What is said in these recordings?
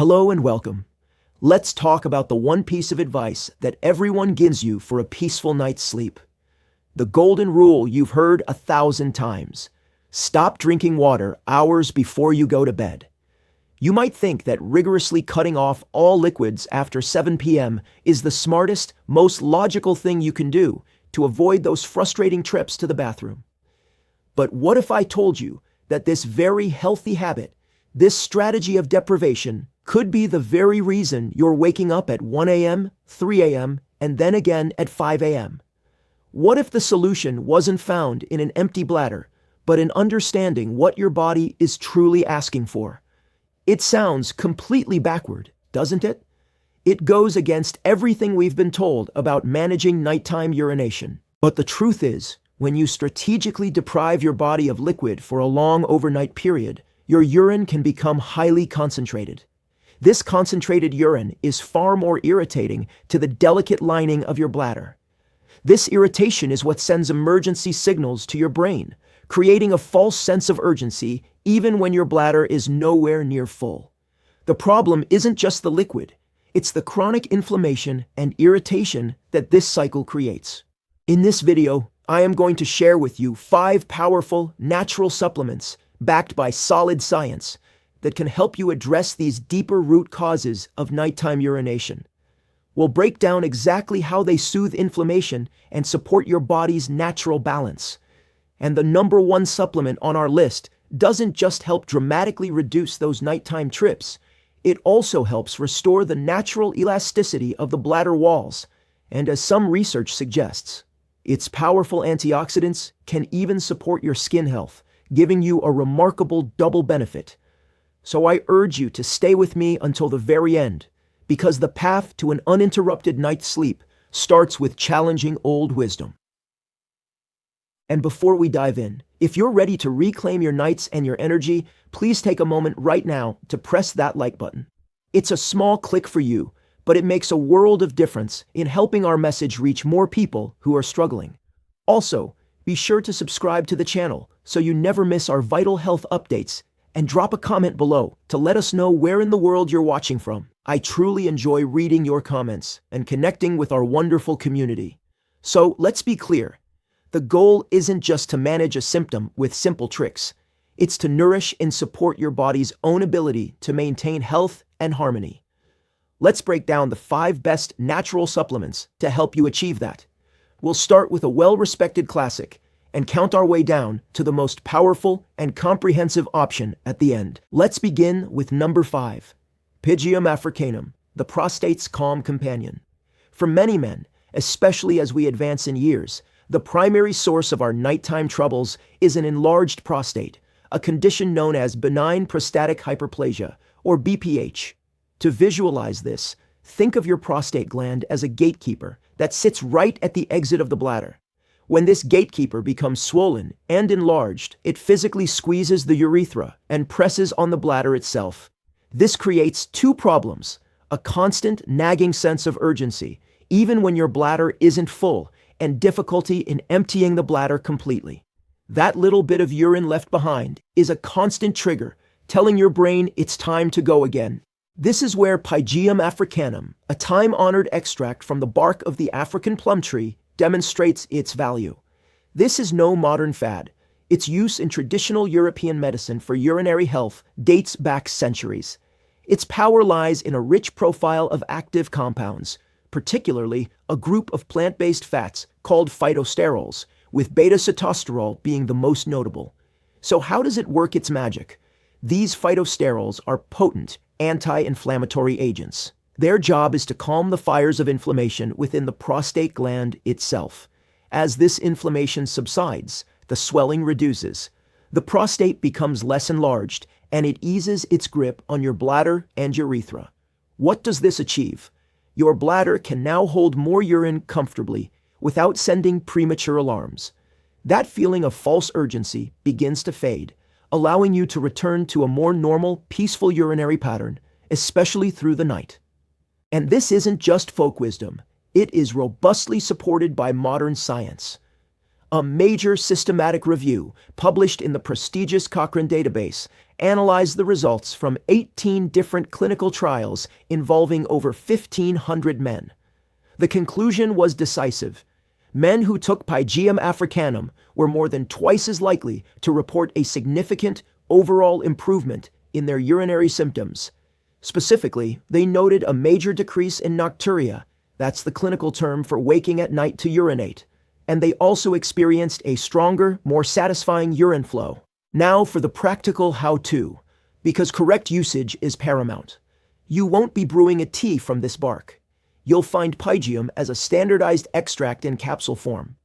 Hello and welcome. Let's talk about the one piece of advice that everyone gives you for a peaceful night's sleep. The golden rule you've heard 1,000 times. Stop drinking water hours before you go to bed. You might think that rigorously cutting off all liquids after 7 p.m. is the smartest, most logical thing you can do to avoid those frustrating trips to the bathroom. But what if I told you that this very healthy habit, this strategy of deprivation, could be the very reason you're waking up at 1 a.m., 3 a.m., and then again at 5 a.m.? What if the solution wasn't found in an empty bladder, but in understanding what your body is truly asking for? It sounds completely backward, doesn't it? It goes against everything we've been told about managing nighttime urination. But the truth is, when you strategically deprive your body of liquid for a long overnight period, your urine can become highly concentrated. This concentrated urine is far more irritating to the delicate lining of your bladder. This irritation is what sends emergency signals to your brain, creating a false sense of urgency even when your bladder is nowhere near full. The problem isn't just the liquid, it's the chronic inflammation and irritation that this cycle creates. In this video, I am going to share with you 5 powerful, natural supplements backed by solid science that can help you address these deeper root causes of nighttime urination. We'll break down exactly how they soothe inflammation and support your body's natural balance. And the number 1 supplement on our list doesn't just help dramatically reduce those nighttime trips, it also helps restore the natural elasticity of the bladder walls, and as some research suggests, its powerful antioxidants can even support your skin health, giving you a remarkable double benefit. So I urge you to stay with me until the very end, because the path to an uninterrupted night's sleep starts with challenging old wisdom. And before we dive in, if you're ready to reclaim your nights and your energy, please take a moment right now to press that like button. It's a small click for you, but it makes a world of difference in helping our message reach more people who are struggling. Also, be sure to subscribe to the channel so you never miss our vital health updates, and drop a comment below to let us know where in the world you're watching from. I truly enjoy reading your comments and connecting with our wonderful community. So let's be clear. The goal isn't just to manage a symptom with simple tricks. It's to nourish and support your body's own ability to maintain health and harmony. Let's break down the 5 best natural supplements to help you achieve that. We'll start with a well-respected classic and count our way down to the most powerful and comprehensive option at the end. Let's begin with number 5, Pygeum africanum, the prostate's calm companion. For many men, especially as we advance in years, the primary source of our nighttime troubles is an enlarged prostate, a condition known as benign prostatic hyperplasia, or BPH. To visualize this, think of your prostate gland as a gatekeeper that sits right at the exit of the bladder. When this gatekeeper becomes swollen and enlarged, it physically squeezes the urethra and presses on the bladder itself. This creates 2 problems: a constant nagging sense of urgency, even when your bladder isn't full, and difficulty in emptying the bladder completely. That little bit of urine left behind is a constant trigger, telling your brain it's time to go again. This is where Pygeum africanum, a time-honored extract from the bark of the African plum tree, demonstrates its value. This is no modern fad. Its use in traditional European medicine for urinary health dates back centuries. Its power lies in a rich profile of active compounds, particularly a group of plant-based fats called phytosterols, with beta-sitosterol being the most notable. So how does it work its magic? These phytosterols are potent anti-inflammatory agents. Their job is to calm the fires of inflammation within the prostate gland itself. As this inflammation subsides, the swelling reduces. The prostate becomes less enlarged, and it eases its grip on your bladder and urethra. What does this achieve? Your bladder can now hold more urine comfortably without sending premature alarms. That feeling of false urgency begins to fade, allowing you to return to a more normal, peaceful urinary pattern, especially through the night. And this isn't just folk wisdom, it is robustly supported by modern science. A major systematic review, published in the prestigious Cochrane database, analyzed the results from 18 different clinical trials involving over 1,500 men. The conclusion was decisive. Men who took Pygeum africanum were more than twice as likely to report a significant overall improvement in their urinary symptoms. Specifically, they noted a major decrease in nocturia, that's the clinical term for waking at night to urinate, and they also experienced a stronger, more satisfying urine flow. Now for the practical how-to, because correct usage is paramount. You won't be brewing a tea from this bark. You'll find Pygeum as a standardized extract in capsule form.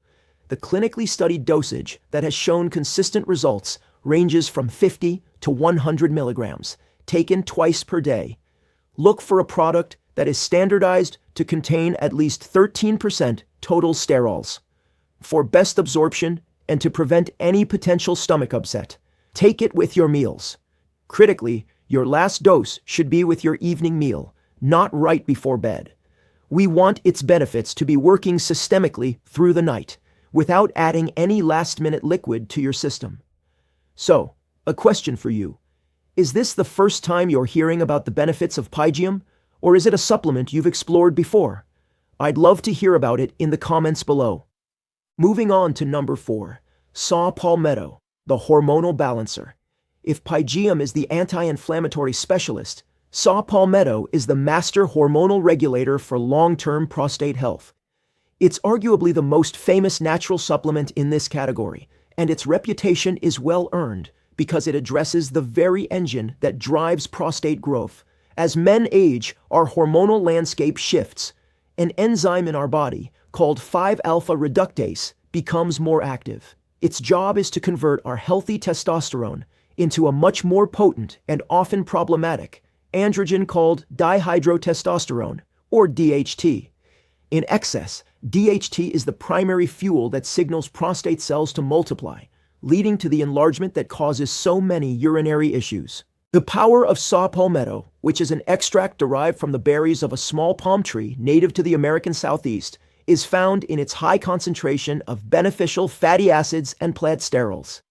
The clinically studied dosage that has shown consistent results ranges from 50 to 100 milligrams, taken twice per day. Look for a product that is standardized to contain at least 13% total sterols. For best absorption and to prevent any potential stomach upset, take it with your meals. Critically, your last dose should be with your evening meal, not right before bed. We want its benefits to be working systemically through the night, without adding any last-minute liquid to your system. So, a question for you. Is this the first time you're hearing about the benefits of Pygeum, or is it a supplement you've explored before? I'd love to hear about it in the comments below. Moving on to number 4, saw palmetto, the hormonal balancer. If Pygeum is the anti-inflammatory specialist, saw palmetto is the master hormonal regulator for long-term prostate health. It's arguably the most famous natural supplement in this category, and its reputation is well earned because it addresses the very engine that drives prostate growth. As men age, our hormonal landscape shifts. An enzyme in our body, called 5-alpha reductase, becomes more active. Its job is to convert our healthy testosterone into a much more potent and often problematic androgen called dihydrotestosterone, or DHT. In excess, DHT is the primary fuel that signals prostate cells to multiply, leading to the enlargement that causes so many urinary issues. The power of saw palmetto, which is an extract derived from the berries of a small palm tree native to the American Southeast, is found in its high concentration of beneficial fatty acids and plant sterols.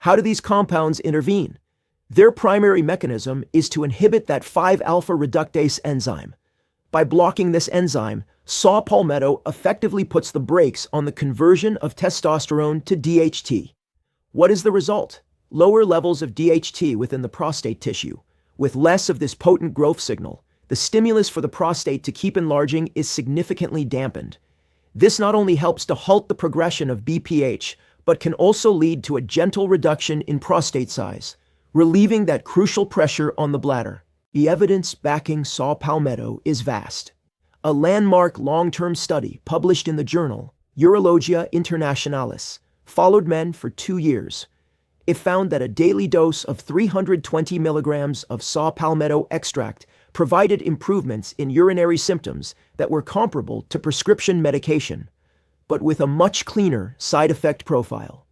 How do these compounds intervene? Their primary mechanism is to inhibit that 5-alpha reductase enzyme. By blocking this enzyme, saw palmetto effectively puts the brakes on the conversion of testosterone to DHT. What is the result? Lower levels of DHT within the prostate tissue. With less of this potent growth signal, the stimulus for the prostate to keep enlarging is significantly dampened. This not only helps to halt the progression of BPH, but can also lead to a gentle reduction in prostate size, relieving that crucial pressure on the bladder. The evidence backing saw palmetto is vast. A landmark long-term study published in the journal Urologia Internationalis followed men for 2 years. It found that a daily dose of 320 milligrams of saw palmetto extract provided improvements in urinary symptoms that were comparable to prescription medication, but with a much cleaner side effect profile.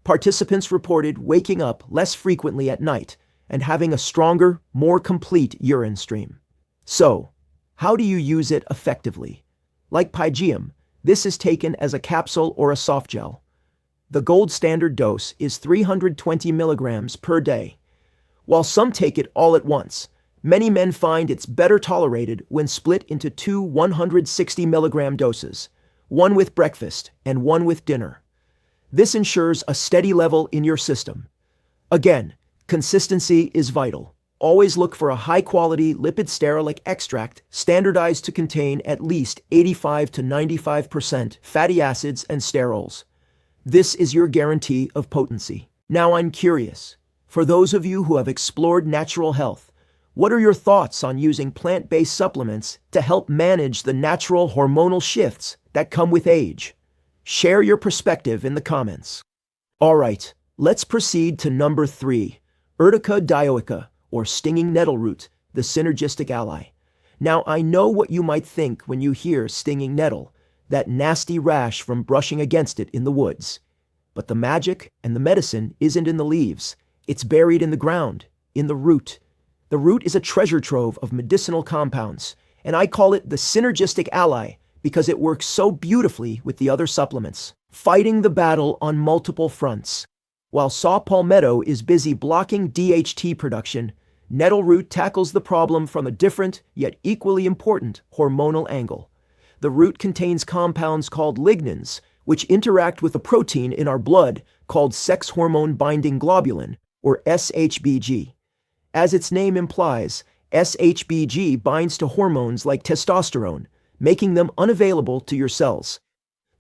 Participants reported waking up less frequently at night and having a stronger, more complete urine stream. So, how do you use it effectively? Like Pygeum, this is taken as a capsule or a soft gel. The gold standard dose is 320 milligrams per day. While some take it all at once, many men find it's better tolerated when split into 2 160 milligram doses, one with breakfast and one with dinner. This ensures a steady level in your system. Again, consistency is vital. Always look for a high-quality lipid sterolic extract standardized to contain at least 85 to 95% fatty acids and sterols. This is your guarantee of potency. Now I'm curious. For those of you who have explored natural health, what are your thoughts on using plant-based supplements to help manage the natural hormonal shifts that come with age? Share your perspective in the comments. All right, let's proceed to number 3, Urtica dioica, or stinging nettle root, the synergistic ally. Now, I know what you might think when you hear stinging nettle, that nasty rash from brushing against it in the woods. But the magic and the medicine isn't in the leaves. It's buried in the ground, in the root. The root is a treasure trove of medicinal compounds, and I call it the synergistic ally because it works so beautifully with the other supplements. fighting the battle on multiple fronts. While saw palmetto is busy blocking DHT production, nettle root tackles the problem from a different, yet equally important, hormonal angle. The root contains compounds called lignans, which interact with a protein in our blood called sex hormone binding globulin, or SHBG. As its name implies, SHBG binds to hormones like testosterone, making them unavailable to your cells.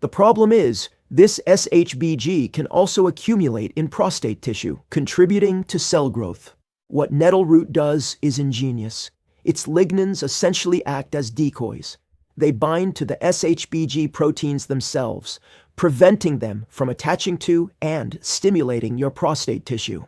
The problem is, this SHBG can also accumulate in prostate tissue, contributing to cell growth. What nettle root does is ingenious. Its lignans essentially act as decoys. They bind to the SHBG proteins themselves, preventing them from attaching to and stimulating your prostate tissue.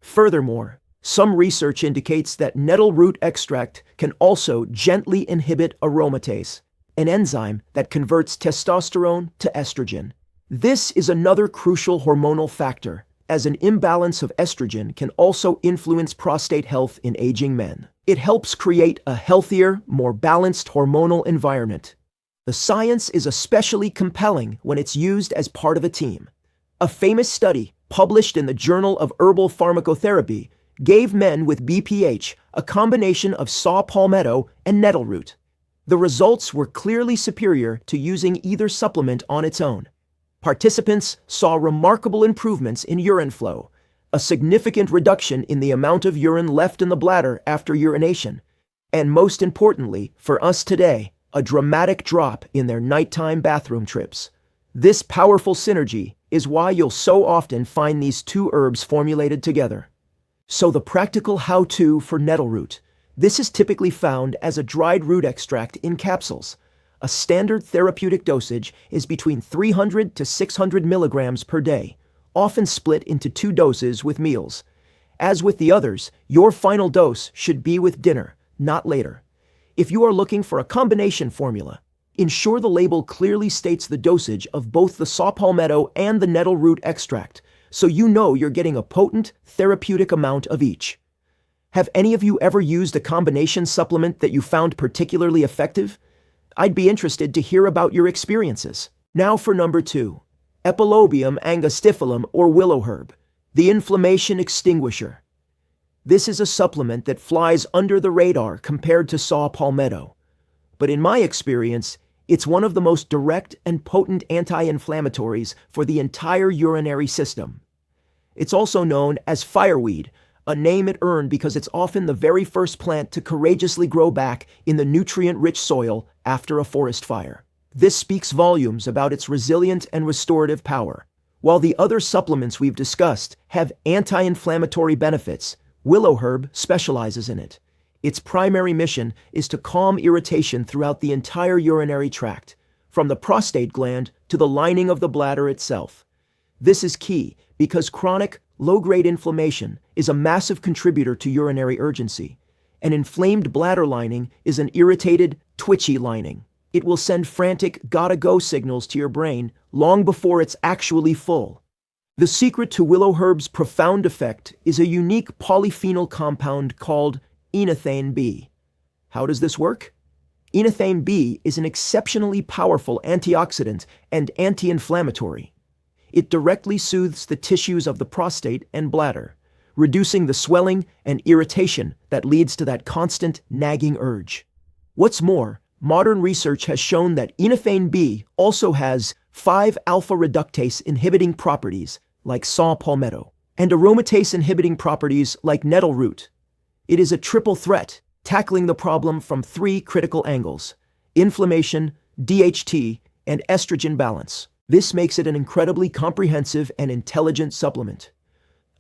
Furthermore, some research indicates that nettle root extract can also gently inhibit aromatase, an enzyme that converts testosterone to estrogen. This is another crucial hormonal factor, as an imbalance of estrogen can also influence prostate health in aging men. It helps create a healthier, more balanced hormonal environment. The science is especially compelling when it's used as part of a team. A famous study, published in the Journal of Herbal Pharmacotherapy, gave men with BPH a combination of saw palmetto and nettle root. The results were clearly superior to using either supplement on its own. Participants saw remarkable improvements in urine flow, a significant reduction in the amount of urine left in the bladder after urination, and most importantly, for us today, a dramatic drop in their nighttime bathroom trips. This powerful synergy is why you'll so often find these two herbs formulated together. So the practical how-to for nettle root. This is typically found as a dried root extract in capsules. A standard therapeutic dosage is between 300 to 600 milligrams per day, often split into 2 doses with meals. As with the others, your final dose should be with dinner, not later. If you are looking for a combination formula, ensure the label clearly states the dosage of both the saw palmetto and the nettle root extract, so you know you're getting a potent, therapeutic amount of each. Have any of you ever used a combination supplement that you found particularly effective? I'd be interested to hear about your experiences. Now for number 2, Epilobium angustifilum or willowherb, the inflammation extinguisher. This is a supplement that flies under the radar compared to saw palmetto. But in my experience, it's one of the most direct and potent anti-inflammatories for the entire urinary system. It's also known as fireweed, a name it earned because it's often the very first plant to courageously grow back in the nutrient-rich soil after a forest fire. This speaks volumes about its resilient and restorative power. While the other supplements we've discussed have anti-inflammatory benefits, willowherb specializes in it. Its primary mission is to calm irritation throughout the entire urinary tract, from the prostate gland to the lining of the bladder itself. This is key because chronic, low-grade inflammation is a massive contributor to urinary urgency. An inflamed bladder lining is an irritated, twitchy lining. It will send frantic gotta-go signals to your brain long before it's actually full. The secret to willowherb's profound effect is a unique polyphenol compound called enethane B. How does this work? Enethane B is an exceptionally powerful antioxidant and anti-inflammatory. It directly soothes the tissues of the prostate and bladder, reducing the swelling and irritation that leads to that constant nagging urge. What's more, modern research has shown that enethane B also has 5-alpha reductase inhibiting properties like saw palmetto and aromatase inhibiting properties like nettle root. It is a triple threat, tackling the problem from 3 critical angles: inflammation, DHT, and estrogen balance. This makes it an incredibly comprehensive and intelligent supplement.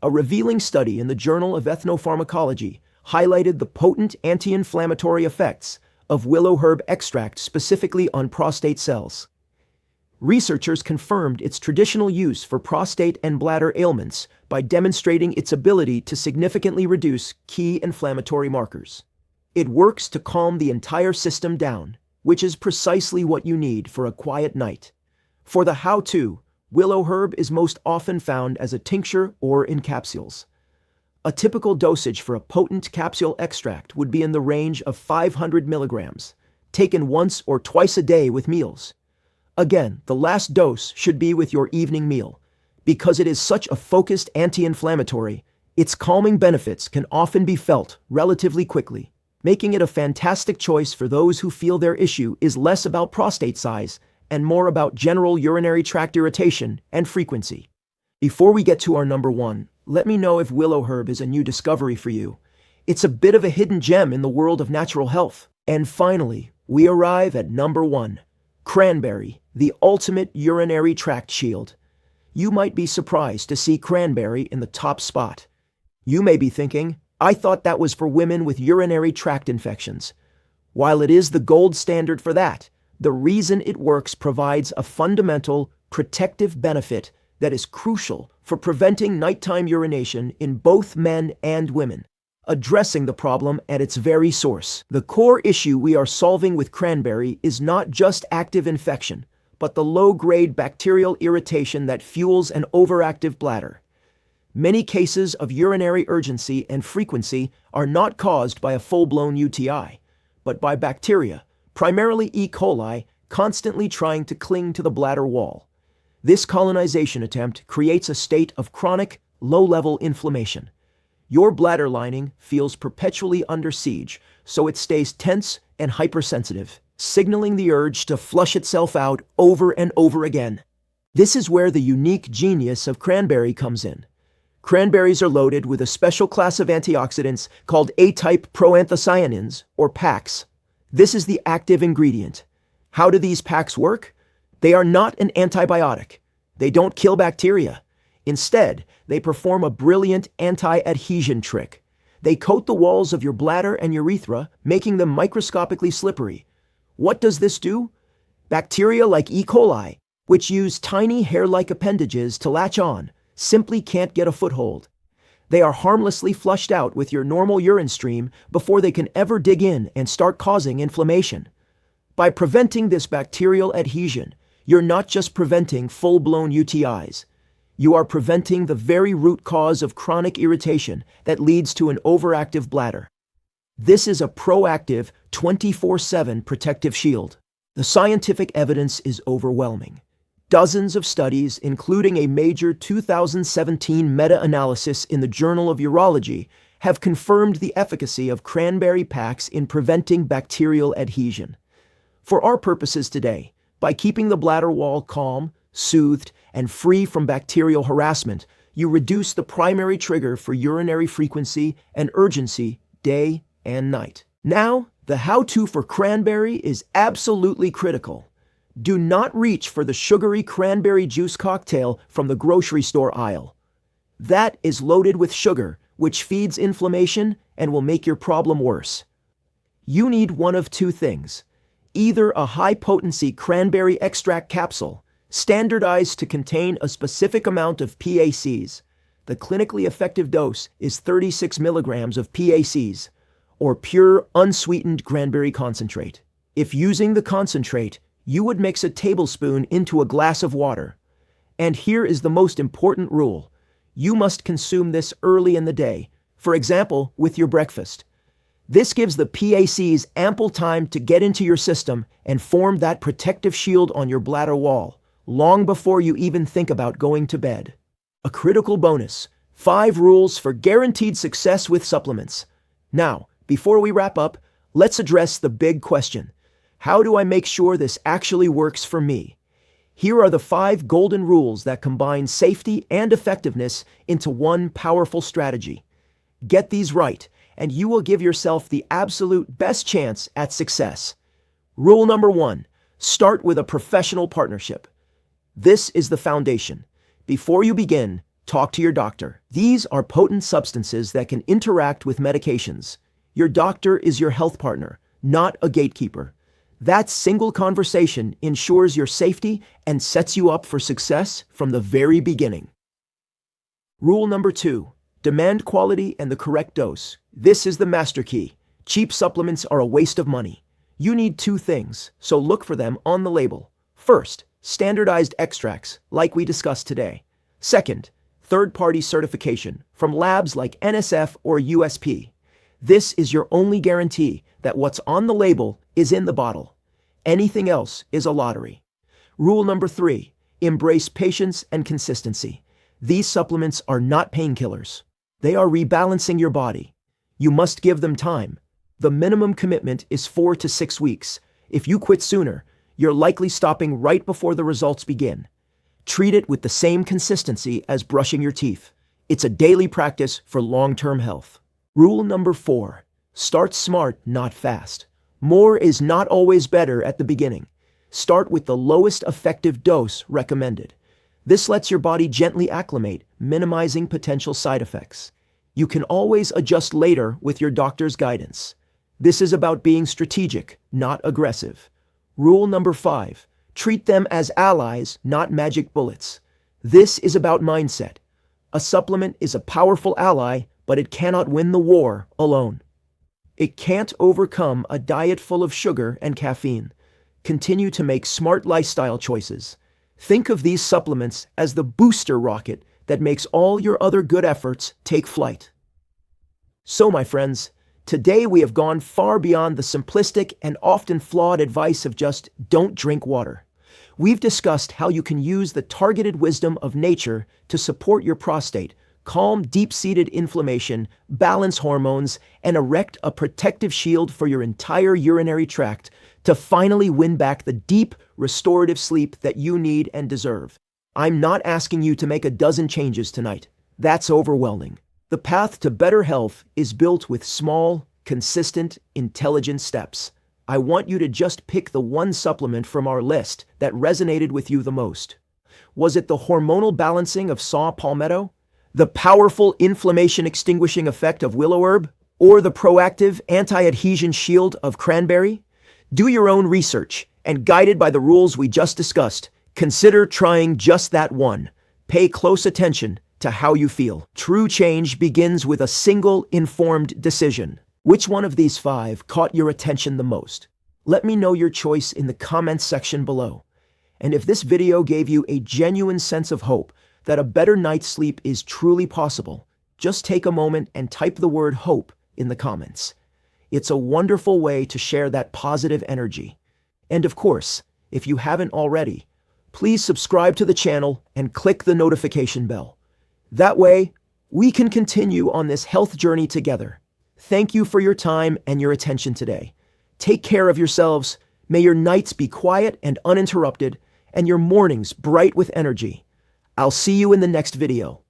A revealing study in the Journal of Ethnopharmacology highlighted the potent anti-inflammatory effects of willowherb extract specifically on prostate cells. Researchers confirmed its traditional use for prostate and bladder ailments by demonstrating its ability to significantly reduce key inflammatory markers. It works to calm the entire system down, which is precisely what you need for a quiet night. For the how-to, willowherb is most often found as a tincture or in capsules. A typical dosage for a potent capsule extract would be in the range of 500 milligrams, taken once or twice a day with meals. Again, the last dose should be with your evening meal. Because it is such a focused anti-inflammatory, its calming benefits can often be felt relatively quickly, making it a fantastic choice for those who feel their issue is less about prostate size and more about general urinary tract irritation and frequency. Before we get to our number one, let me know if willowherb is a new discovery for you. It's a bit of a hidden gem in the world of natural health. And finally, we arrive at number one, cranberry, the ultimate urinary tract shield. You might be surprised to see cranberry in the top spot. You may be thinking, I thought that was for women with urinary tract infections. While it is the gold standard for that, the reason it works provides a fundamental protective benefit that is crucial for preventing nighttime urination in both men and women, addressing the problem at its very source. The core issue we are solving with cranberry is not just active infection, but the low-grade bacterial irritation that fuels an overactive bladder. Many cases of urinary urgency and frequency are not caused by a full-blown UTI, but by bacteria, primarily E. coli, constantly trying to cling to the bladder wall. This colonization attempt creates a state of chronic, low-level inflammation. Your bladder lining feels perpetually under siege, so it stays tense and hypersensitive, signaling the urge to flush itself out over and over again. This is where the unique genius of cranberry comes in. Cranberries are loaded with a special class of antioxidants called A-type proanthocyanins, or PACs. This is the active ingredient. How do these PACs work? They are not an antibiotic. They don't kill bacteria. Instead, they perform a brilliant anti-adhesion trick. They coat the walls of your bladder and urethra, making them microscopically slippery. What does this do? Bacteria like E. coli, which use tiny hair-like appendages to latch on, simply can't get a foothold. They are harmlessly flushed out with your normal urine stream before they can ever dig in and start causing inflammation. By preventing this bacterial adhesion, you're not just preventing full-blown UTIs. You are preventing the very root cause of chronic irritation that leads to an overactive bladder. This is a proactive, 24/7 protective shield. The scientific evidence is overwhelming. Dozens of studies, including a major 2017 meta-analysis in the Journal of Urology, have confirmed the efficacy of cranberry PACs in preventing bacterial adhesion. For our purposes today, by keeping the bladder wall calm, soothed, and free from bacterial harassment, you reduce the primary trigger for urinary frequency and urgency day and night. Now, the how-to for cranberry is absolutely critical. Do not reach for the sugary cranberry juice cocktail from the grocery store aisle. That is loaded with sugar, which feeds inflammation and will make your problem worse. You need one of two things: either a high-potency cranberry extract capsule, standardized to contain a specific amount of PACs. The clinically effective dose is 36 milligrams of PACs, or pure, unsweetened cranberry concentrate. If using the concentrate, you would mix a tablespoon into a glass of water. And here is the most important rule. You must consume this early in the day, for example, with your breakfast. This gives the PACs ample time to get into your system and form that protective shield on your bladder wall, long before you even think about going to bed. A critical bonus: 5 rules for guaranteed success with supplements. Now, before we wrap up, let's address the big question. How do I make sure this actually works for me? Here are the 5 golden rules that combine safety and effectiveness into one powerful strategy. Get these right, and you will give yourself the absolute best chance at success. Rule number 1, start with a professional partnership. This is the foundation. Before you begin, talk to your doctor. These are potent substances that can interact with medications. Your doctor is your health partner, not a gatekeeper. That single conversation ensures your safety and sets you up for success from the very beginning. Rule number 2, demand quality and the correct dose. This is the master key. Cheap supplements are a waste of money. You need 2 things, so look for them on the label. First, standardized extracts, like we discussed today. Second, third-party certification from labs like NSF or USP. This is your only guarantee that what's on the label is in the bottle. Anything else is a lottery. Rule number 3, embrace patience and consistency. These supplements are not painkillers. They are rebalancing your body. You must give them time. The minimum commitment is 4 to 6 weeks. If you quit sooner, you're likely stopping right before the results begin. Treat it with the same consistency as brushing your teeth. It's a daily practice for long-term health. Rule number 4, start smart, not fast. More is not always better at the beginning. Start with the lowest effective dose recommended. This lets your body gently acclimate, minimizing potential side effects. You can always adjust later with your doctor's guidance. This is about being strategic, not aggressive. Rule number 5, treat them as allies, not magic bullets. This is about mindset. A supplement is a powerful ally, but it cannot win the war alone. It can't overcome a diet full of sugar and caffeine. Continue to make smart lifestyle choices. Think of these supplements as the booster rocket that makes all your other good efforts take flight. So, my friends, today we have gone far beyond the simplistic and often flawed advice of just don't drink water. We've discussed how you can use the targeted wisdom of nature to support your prostate, calm deep-seated inflammation, balance hormones, and erect a protective shield for your entire urinary tract to finally win back the deep, restorative sleep that you need and deserve. I'm not asking you to make a dozen changes tonight. That's overwhelming. The path to better health is built with small, consistent, intelligent steps. I want you to just pick the one supplement from our list that resonated with you the most. Was it the hormonal balancing of saw palmetto? The powerful inflammation extinguishing effect of willowherb? Or the proactive anti-adhesion shield of cranberry? Do your own research, and guided by the rules we just discussed, consider trying just that one. Pay close attention to how you feel. True change begins with a single informed decision. Which one of these 5 caught your attention the most? Let me know your choice in the comments section below. And if this video gave you a genuine sense of hope that a better night's sleep is truly possible, just take a moment and type the word hope in the comments. It's a wonderful way to share that positive energy. And of course, if you haven't already, please subscribe to the channel and click the notification bell. That way, we can continue on this health journey together. Thank you for your time and your attention today. Take care of yourselves. May your nights be quiet and uninterrupted, and your mornings bright with energy. I'll see you in the next video.